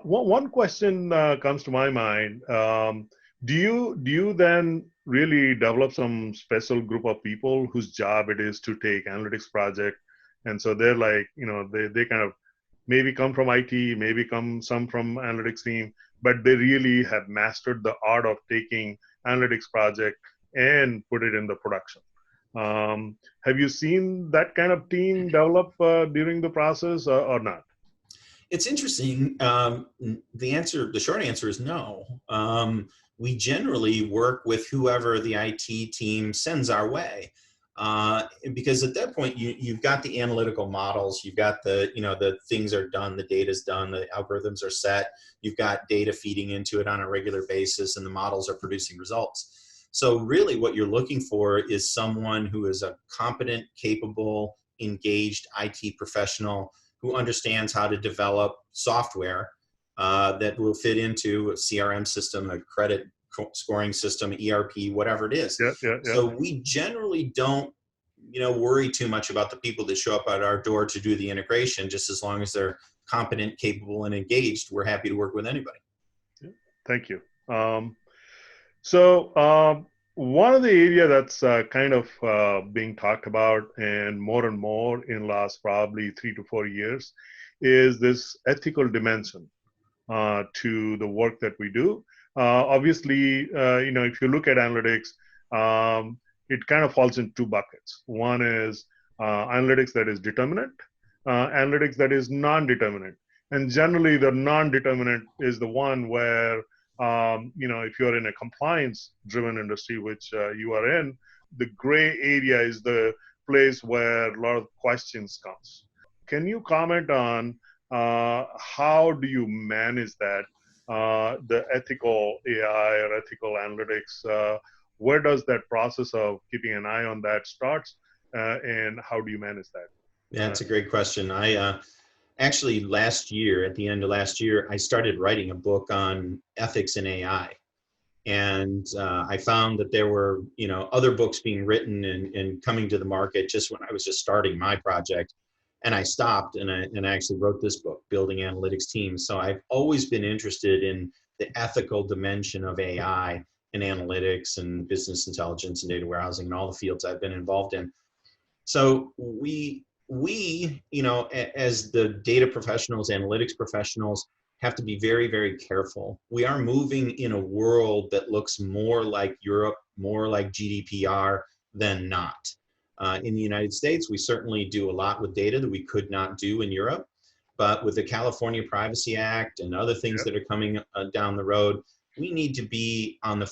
One question comes to my mind. Do you then really develop some special group of people whose job it is to take analytics project, and so they're like, they kind of maybe come from IT, maybe come some from analytics team, but they really have mastered the art of taking analytics project and put it in the production. Have you seen that kind of team develop during the process or not? It's interesting. The short answer is no. We generally work with whoever the IT team sends our way. Because at that point, you've got the analytical models, you've got the things are done, the data's done, the algorithms are set, you've got data feeding into it on a regular basis, and the models are producing results. So really what you're looking for is someone who is a competent, capable, engaged IT professional who understands how to develop software that will fit into a CRM system, a credit scoring system, ERP, whatever it is. Yeah. So we generally don't, worry too much about the people that show up at our door to do the integration. Just as long as they're competent, capable, and engaged, we're happy to work with anybody. Thank you. So one of the area that's kind of being talked about and more in last probably 3 to 4 years is this ethical dimension to the work that we do. Obviously, if you look at analytics, it kind of falls in two buckets. One is analytics that is determinate, analytics that is non-determinate. And generally, the non-determinate is the one where if you're in a compliance-driven industry, which you are in, the gray area is the place where a lot of questions comes. Can you comment on how do you manage that, the ethical AI or ethical analytics? Where does that process of keeping an eye on that starts, and how do you manage that? Yeah, that's a great question. I actually at the end of last year, I started writing a book on ethics in AI. And I found that there were, other books being written and coming to the market just when I was just starting my project. And I stopped and I actually wrote this book, Building Analytics Teams. So I've always been interested in the ethical dimension of AI and analytics and business intelligence and data warehousing and all the fields I've been involved in. So we, as the data professionals, analytics professionals, have to be very, very careful. We are moving in a world that looks more like Europe, more like GDPR than not. In the United States, we certainly do a lot with data that we could not do in Europe. But with the California Privacy Act and other things that are coming down the road, we need to be on the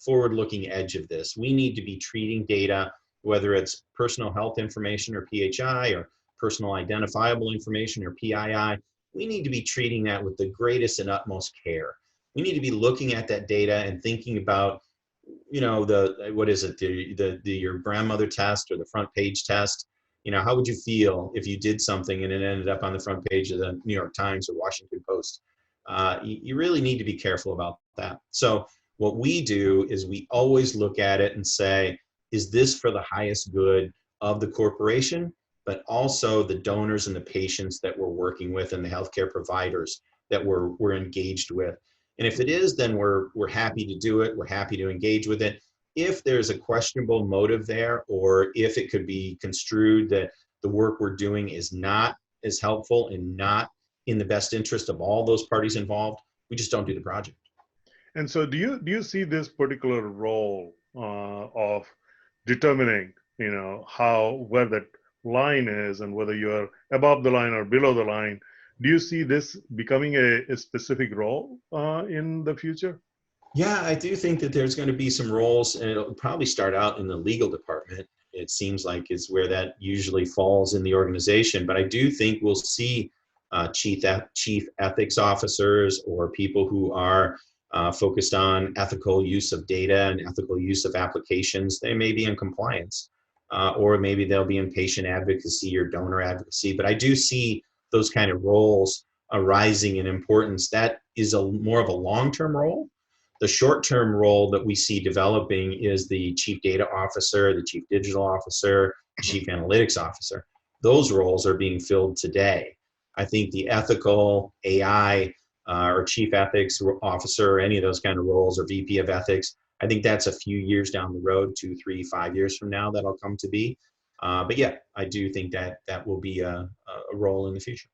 forward-looking edge of this. We need to be treating data, whether it's personal health information or PHI, or personal identifiable information or PII. We need to be treating that with the greatest and utmost care. We need to be looking at that data and thinking about, your grandmother test or the front page test. How would you feel if you did something and it ended up on the front page of the New York Times or Washington Post? You really need to be careful about that. So what we do is we always look at it and say, is this for the highest good of the corporation, but also the donors and the patients that we're working with and the healthcare providers that we're engaged with? And if it is, then we're happy to do it. We're happy to engage with it. If there's a questionable motive there, or if it could be construed that the work we're doing is not as helpful and not in the best interest of all those parties involved, we just don't do the project. And so do you see this particular role of determining, where that line is and whether you're above the line or below the line? Do you see this becoming a specific role in the future? Yeah, I do think that there's going to be some roles, and it'll probably start out in the legal department. It seems like is where that usually falls in the organization. But I do think we'll see chief ethics officers or people who are focused on ethical use of data and ethical use of applications. They may be in compliance, or maybe they'll be in patient advocacy or donor advocacy. But I do see those kind of roles arising in importance. That is more of a long-term role. The short-term role that we see developing is the chief data officer, the chief digital officer, chief analytics officer. Those roles are being filled today. I think the ethical AI or chief ethics officer, any of those kind of roles, or VP of ethics, I think that's a few years down the road, 2, 3, 5 years from now, that'll come to be. But yeah, I do think that that will be a role in the future.